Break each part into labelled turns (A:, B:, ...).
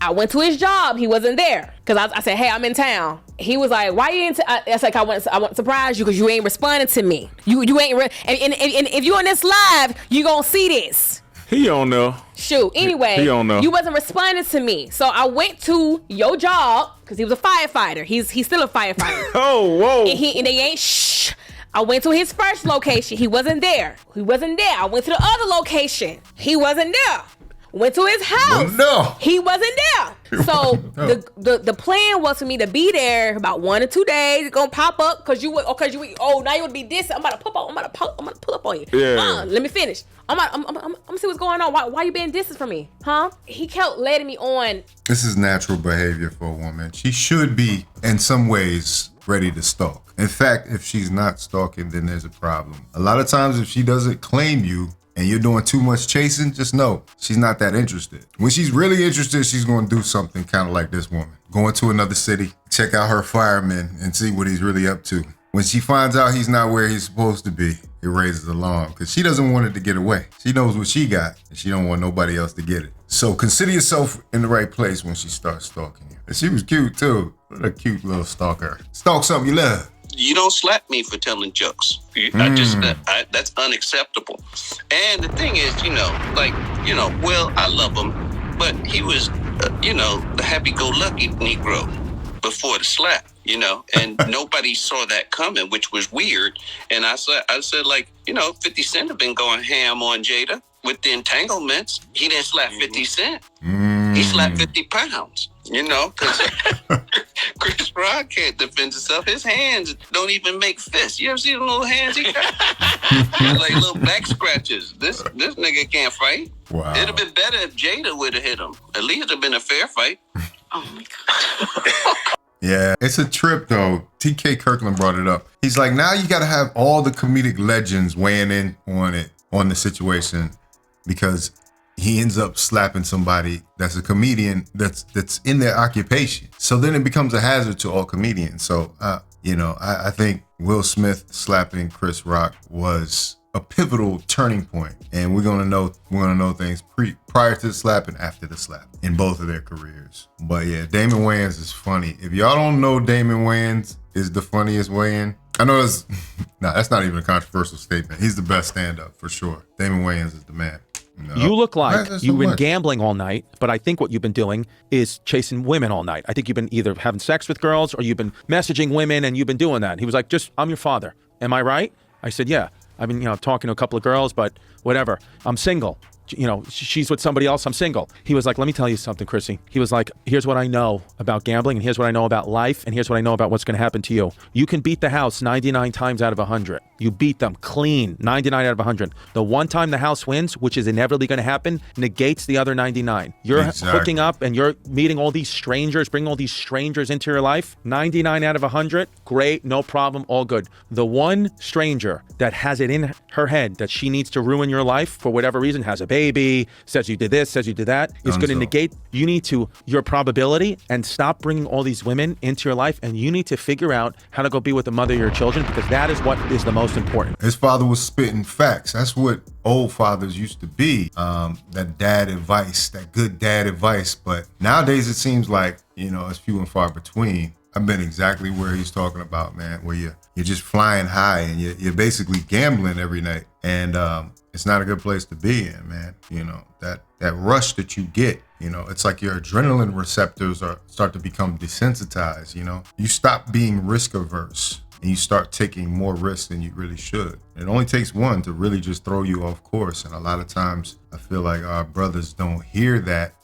A: I went to his job. He wasn't there. Because I said, hey, I'm in town. He was like, why you in I was like, I want to surprise you because you ain't responding to me. You ain't, and if you on this live, you gonna see this.
B: He don't know.
A: Shoot. Anyway,
B: he don't know.
A: You wasn't responding to me. So I went to your job because he was a firefighter. He's still a firefighter.
B: Oh, whoa.
A: And they ain't shh. I went to his first location. He wasn't there. I went to the other location. He wasn't there. Went to his house.
C: No.
A: He wasn't there. So the plan was for me to be there about 1 or 2 days. It's gonna pop up now you would be this. I'm about to pull up on you.
B: Yeah.
A: Let me finish. I'm gonna see what's going on. Why you being distant from me? Huh? He kept letting me on.
C: This is natural behavior for a woman. She should be, in some ways, ready to stalk. In fact, if she's not stalking, then there's a problem. A lot of times, if she doesn't claim you, and you're doing too much chasing, just know she's not that interested. When she's really interested, she's going to do something kind of like this woman. Go into another city, check out her fireman and see what he's really up to. When she finds out he's not where he's supposed to be, it raises alarm because she doesn't want it to get away. She knows what she got and she don't want nobody else to get it. So consider yourself in the right place when she starts stalking you. And she was cute too. What a cute little stalker. Stalk something you love.
D: You don't slap me for telling jokes. That's unacceptable. And the thing is, well, I love him, but he was, the happy-go-lucky Negro before the slap, and nobody saw that coming, which was weird. And I said, 50 Cent have been going ham on Jada with the entanglements. He didn't slap 50 Cent. He slapped 50 pounds, because Chris Rock can't defend himself. His hands don't even make fists. You ever see the little hands he got? Like little back scratches. This nigga can't fight.
C: Wow.
D: It'd have been better if Jada would have hit him. At least it'd have been a fair fight. Oh my God.
C: Yeah, it's a trip though. TK Kirkland brought it up. He's like, now you got to have all the comedic legends weighing in on the situation, because he ends up slapping somebody that's a comedian that's in their occupation. So then it becomes a hazard to all comedians. So, I think Will Smith slapping Chris Rock was a pivotal turning point, and we're gonna know things prior to the slap and after the slap in both of their careers. But yeah, Damon Wayans is funny. If y'all don't know, Damon Wayans is the funniest Wayans. I know that's not even a controversial statement. He's the best stand-up for sure. Damon Wayans is the man. No.
E: You look like you've been gambling all night, but I think what you've been doing is chasing women all night. I think you've been either having sex with girls or you've been messaging women and you've been doing that. And he was like, I'm your father. Am I right? I said, yeah. I've been, talking to a couple of girls, but whatever. I'm single. She's with somebody else. I'm single. He was like, let me tell you something, Chrissy. He was like, here's what I know about gambling, and here's what I know about life, and here's what I know about what's going to happen to you. You can beat the house 99 times out of 100. You beat them clean 99 out of 100. The one time the house wins, which is inevitably going to happen, negates the other 99. You're hooking up and you're meeting all these strangers, bringing all these strangers into your life. 99 out of 100, great, no problem, all good. The one stranger that has it in her head that she needs to ruin your life for whatever reason, has a baby, says you did this, says you did that, is going to negate your probability, and stop bringing all these women into your life, and you need to figure out how to go be with the mother of your children, because that is what is the most important.
C: His father was spitting facts. That's what old fathers used to be. That dad advice, that good dad advice. But nowadays it seems like, it's few and far between. I've been exactly where he's talking about, man, where you're just flying high and you're basically gambling every night. And it's not a good place to be in, man. That rush that you get, it's like your adrenaline receptors start to become desensitized, You stop being risk averse and you start taking more risks than you really should. It only takes one to really just throw you off course. And a lot of times I feel like our brothers don't hear that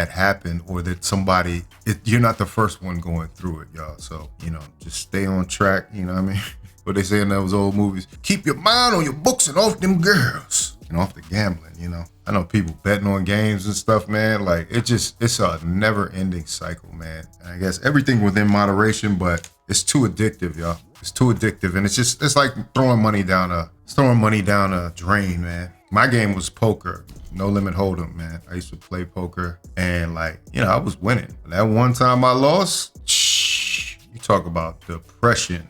C: happened, or that you're not the first one going through it, y'all. So, just stay on track, what I mean? What they say in those old movies, keep your mind on your books and off them girls and off the gambling, I know people betting on games and stuff, man. Like it's a never ending cycle, man. And I guess everything within moderation, but it's too addictive, y'all. It's too addictive. And it's like throwing money down a drain, man. My game was poker. No Limit Hold'em, man. I used to play poker and I was winning. That one time I lost, you talk about depression.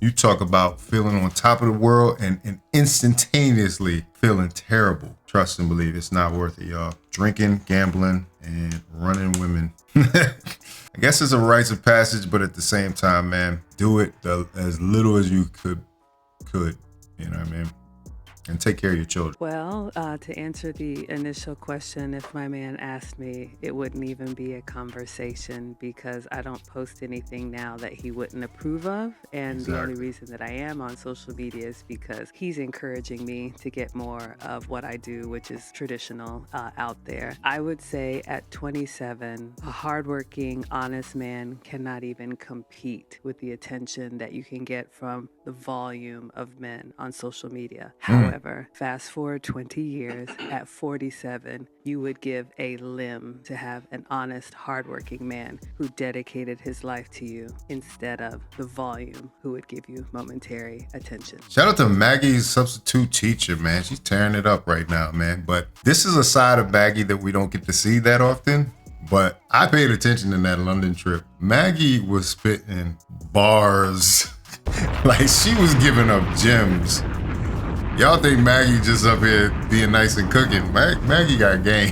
C: You talk about feeling on top of the world and instantaneously feeling terrible. Trust and believe it's not worth it, y'all. Drinking, gambling, and running women. I guess it's a rites of passage, but at the same time, man, do it as little as you could, you know what I mean? And take care of your children.
B: Well, to answer the initial question, if my man asked me, it wouldn't even be a conversation because I don't post anything now that he wouldn't approve of. And the only reason that I am on social media is because he's encouraging me to get more of what I do, which is traditional out there. I would say at 27, a hardworking, honest man cannot even compete with the attention that you can get from the volume of men on social media. However, fast forward 20 years, at 47, you would give a limb to have an honest, hardworking man who dedicated his life to you instead of the volume who would give you momentary attention.
C: Shout out to Maggie's substitute teacher, man. She's tearing it up right now, man. But this is a side of Maggie that we don't get to see that often. But I paid attention in that London trip. Maggie was spitting bars like she was giving up gems. Y'all think Maggie just up here being nice and cooking. Maggie got game.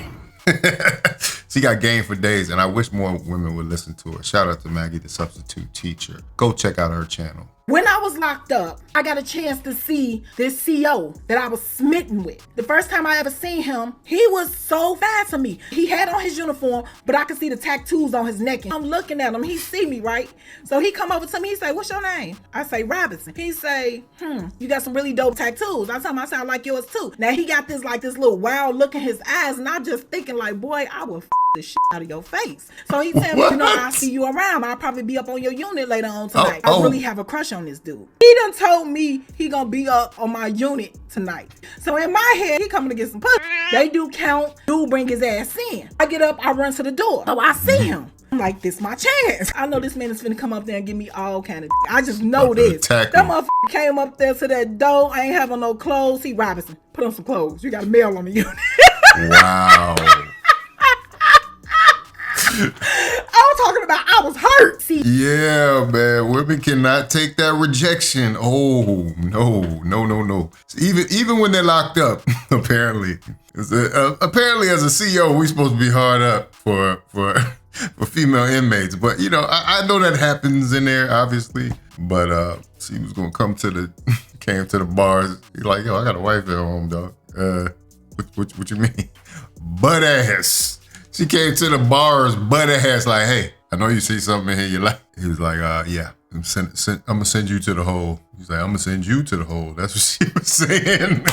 C: She got game for days, and I wish more women would listen to her. Shout out to Maggie, the substitute teacher. Go check out her channel.
F: When I was locked up, I got a chance to see this CO that I was smitten with. The first time I ever seen him, he was so fast to me. He had on his uniform, but I could see the tattoos on his neck. And I'm looking at him, he see me, right? So he come over to me, he say, "What's your name?" I say, "Robinson." He say, "You got some really dope tattoos." I tell him, I sound like yours too. Now he got this little wild look in his eyes, and I'm just thinking like, boy, I will the shit out of your face. So he tell me, I'll see you around. I'll probably be up on your unit later on tonight. I really have a crush on this dude. He done told me he gonna be up on my unit tonight. So in my head, he coming to get some pussy. They do count. Dude bring his ass in. I get up, I run to the door. So I see him. I'm like, this my chance. I know this man is finna come up there and give me all kind of I just know this. That motherfucker came up there to that door. I ain't having no clothes. He Robinson, put on some clothes. You got a mail on the unit.
C: Wow.
F: I was talking about I was hurt. See?
C: Yeah, man. Women cannot take that rejection. Oh, no. Even when they're locked up, apparently. Apparently, as a CEO, we're supposed to be hard up for female inmates. But, I know that happens in there, obviously. But she was going to came to the bars. He's like, yo, I got a wife at home, dog. What you mean? Butt ass. She came to the bars, butt ass, like, hey, I know you see something in here you like. He was like, yeah, I'm gonna send you to the hole. He's like, I'm gonna send you to the hole. That's what she was saying.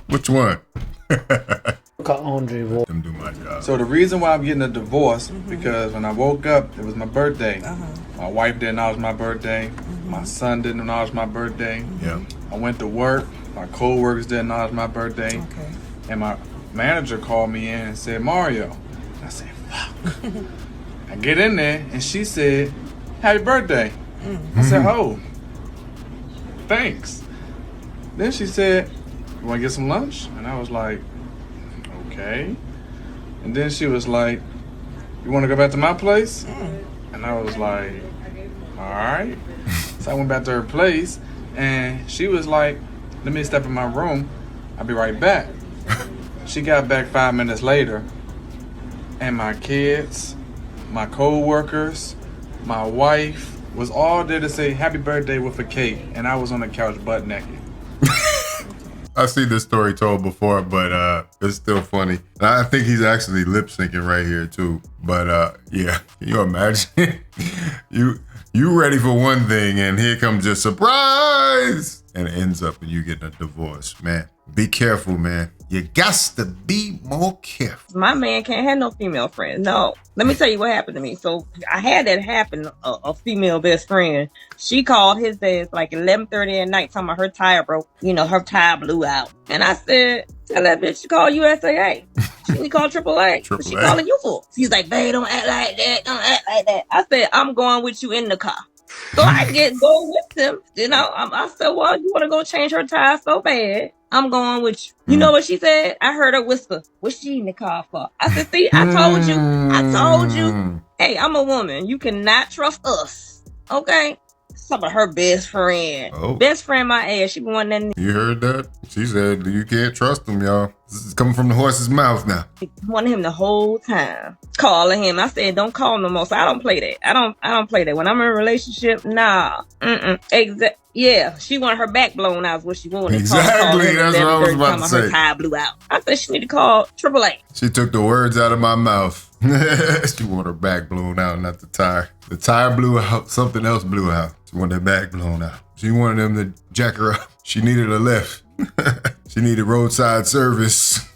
C: Which one? Them do my job.
G: So the reason why I'm getting a divorce, because when I woke up, it was my birthday. My wife didn't know it was my birthday. My son didn't know it was my birthday.
C: Yeah.
G: I went to work. My co-workers didn't know it was my birthday.
H: Okay.
G: And my manager called me in and said, Mario. I said, fuck. I get in there and she said, happy birthday. I said, oh, thanks. Then she said, you want to get some lunch? And I was like, okay. And then she was like, you want to go back to my place? And I was like, all right. So I went back to her place and she was like, let me step in my room. I'll be right back. She got back 5 minutes later, and my kids, my co-workers, my wife was all there to say happy birthday with a cake, and I was on the couch butt naked.
C: I've seen this story told before, but it's still funny. And I think he's actually lip syncing right here too. But yeah, can you imagine? you ready for one thing, and here comes your surprise, and it ends up in you getting a divorce, man. Be careful, man. You got to be more careful.
H: My man can't have no female friends. No. Let me tell you what happened to me. So I had that happen, a female best friend. She called his ass like 11:30 at night talking about her tire broke. Her tire blew out. And I said, tell that bitch to call USAA. She need to call AAA. What she calling you for? She's like, babe, don't act like that. Don't act like that. I said, I'm going with you in the car. So I go with them. I said, well, you want to go change her tire so bad. I'm going with you. You know what she said? I heard her whisper, what's she in the car for? I said, see, I told you. Hey, I'm a woman. You cannot trust us. Okay? Some of her best friend.
C: Oh.
H: Best friend, my ass. She won that.
C: You heard that? She said you can't trust him, y'all. This is coming from the horse's mouth now.
H: Wanted him the whole time. Calling him. I said, don't call no more. So I don't play that. I don't play that. When I'm in a relationship, nah. Yeah, she wanted her back blown out is what she wanted.
C: Exactly, that's what I was about to say.
H: Her tire blew out. I said she need to call AAA.
C: She took the words out of my mouth. She wanted her back blown out, not the tire. The tire blew out, something else blew out. She wanted her back blown out. She wanted them to jack her up. She needed a lift. She needed roadside service.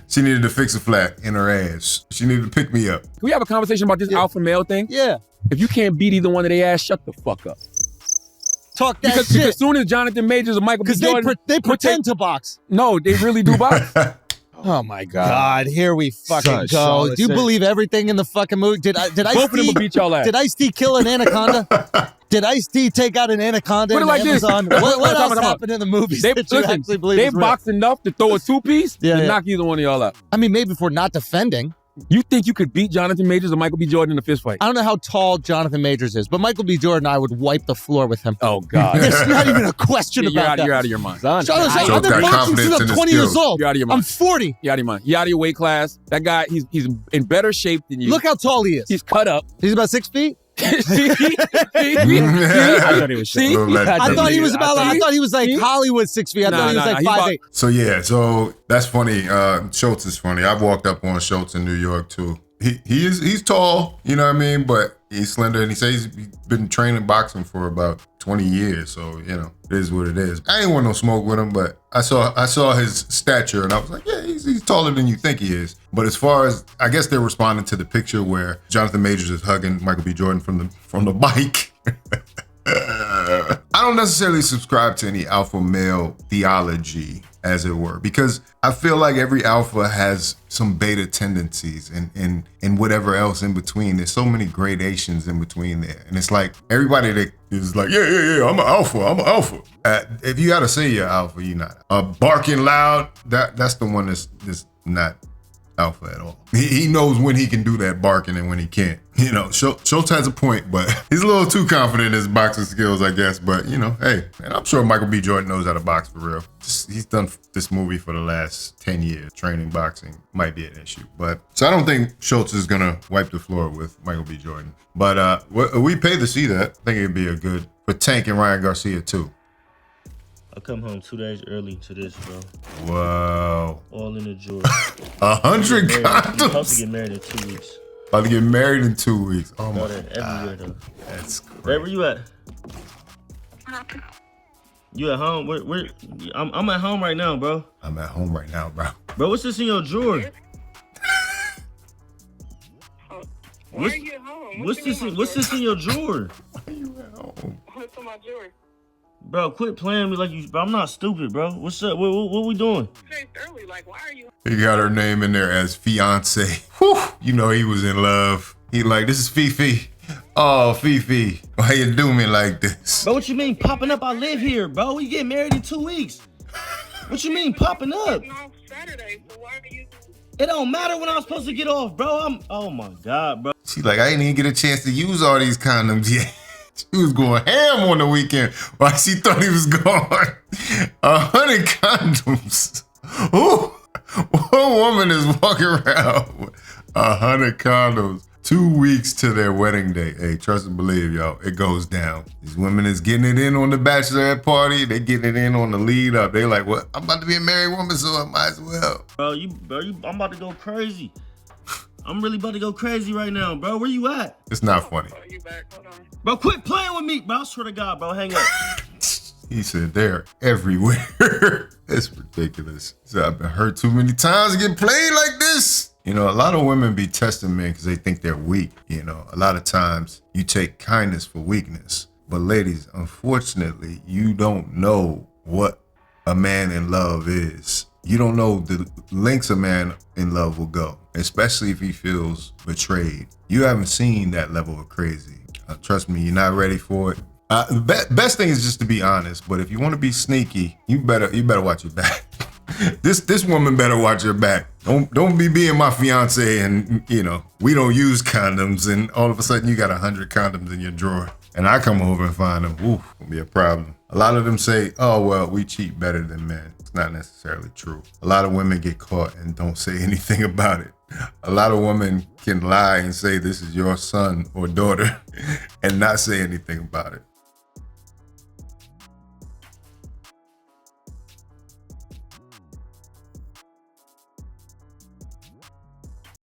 C: She needed to fix a flat in her ass. She needed to pick me up.
I: Can we have a conversation about this alpha male thing?
J: Yeah.
I: If you can't beat either one of their ass, shut the fuck up.
J: Talk that
I: because
J: shit.
I: Because as soon as Jonathan Majors or Michael B. Jordan...
J: they pretend to box.
I: No, they really do box. Oh my God.
J: God, here we fucking go. Do you believe everything in the fucking movie? Did
I: Both of them will beat y'all ass.
J: Did Ice-T kill an anaconda? Did Ice-T take out an anaconda
I: Put it
J: in
I: like
J: Amazon?
I: This.
J: What else happened in the movies that you actually believe
I: They
J: is real?
I: boxed enough to throw a two-piece to knock either one of y'all out.
J: I mean, maybe if we're not defending.
I: You think you could beat Jonathan Majors or Michael B. Jordan in a fist fight?
J: I don't know how tall Jonathan Majors is, but Michael B. Jordan, I would wipe the floor with him.
I: Oh, God.
J: There's not even a question about that.
I: You're out of your mind.
J: I've been boxing since I'm 20 years old.
I: You're out of your mind.
J: I'm 40.
I: You're out of your mind. You're out of your weight class. That guy, he's in better shape than you.
J: Look how tall he is.
I: He's cut up.
J: He's about 6 feet.
I: I thought he was short.
J: I thought he was like Hollywood 6 feet. I thought he was like 5'8".
C: So yeah, so that's funny. Schultz is funny. I've walked up on Schultz in New York too. He's tall, you know what I mean, but he's slender, and he says he's been training boxing for about 20 years. So you know, it is what it is. I ain't want no smoke with him, but I saw his stature, and I was like, yeah, he's taller than you think he is. But as far as, I guess they're responding to the picture where Jonathan Majors is hugging Michael B. Jordan from the bike. I don't necessarily subscribe to any alpha male theology, as it were, because I feel like every alpha has some beta tendencies and whatever else in between. There's so many gradations in between there. And it's like everybody that is like, yeah, I'm an alpha. If you gotta say you're alpha, you're not. Barking loud, that's the one that's not alpha at all. He knows when he can do that barking and when he can't. You know, Schultz has a point, but he's a little too confident in his boxing skills, I guess. But, you know, hey, and I'm sure Michael B. Jordan knows how to box for real. He's done this movie for the last 10 years. Training boxing might be an issue. But so I don't think Schultz is going to wipe the floor with Michael B. Jordan. But we paid to see that. I think it'd be a good for Tank and Ryan Garcia, too.
K: I come home 2 days early to this, bro.
C: Wow.
K: All in the jewelry.
C: 100 condoms.
K: I'm supposed to get married in 2 weeks.
C: About to get married in 2 weeks. Oh my
K: God. Everywhere, though.
C: That's crazy.
K: Where you at? You at home? Where? I'm at home right now, bro.
C: I'm at home right now, bro.
K: Bro, what's this in your drawer?
L: Why are you at home?
K: What's this in your drawer?
C: Why are you at home?
L: What's in my drawer?
K: Bro, quit playing me like you. Bro, I'm not stupid, bro. What's up? What we doing?
L: It's early. Like, why are you?
C: He got her name in there as fiance. Whew. You know he was in love. He like, this is Fifi. Oh, Fifi, why you do me like this?
K: Bro, what you mean popping up? I live here, bro. We get married in 2 weeks. What you mean popping up?
L: I'm off Saturday, so why are you?
K: It don't matter when I'm supposed to get off, bro. Oh my God, bro.
C: She like, I didn't even get a chance to use all these condoms yet. She was going ham on the weekend while she thought he was gone. 100 condoms. Ooh, one woman is walking around with 100 condoms. 2 weeks to their wedding day. Hey, trust and believe, y'all, it goes down. These women is getting it in on the bachelorette party. They getting it in on the lead up. They like, what? I'm about to be a married woman, so I might as well.
K: Bro, I'm about to go crazy. I'm really about to go crazy right now, bro. Where you at?
C: It's not funny.
L: Oh, you back? Hold on.
K: Bro, quit playing with me, bro. I swear to God, bro. Hang up.
C: He said they're everywhere. It's ridiculous. He said, I've been hurt too many times to get played like this. You know, a lot of women be testing men because they think they're weak. You know, a lot of times you take kindness for weakness. But ladies, unfortunately, you don't know what a man in love is. You don't know the lengths a man in love will go, especially if he feels betrayed. You haven't seen that level of crazy. Trust me, you're not ready for it. Best thing is just to be honest. But if you want to be sneaky, you better watch your back. This woman better watch her back. Don't be being my fiance and, you know, we don't use condoms and all of a sudden you got 100 condoms in your drawer. and I come over and find them, woof, gonna be a problem. A lot of them say, oh, well, we cheat better than men. It's not necessarily true. A lot of women get caught and don't say anything about it. A lot of women can lie and say this is your son or daughter and not say anything about it.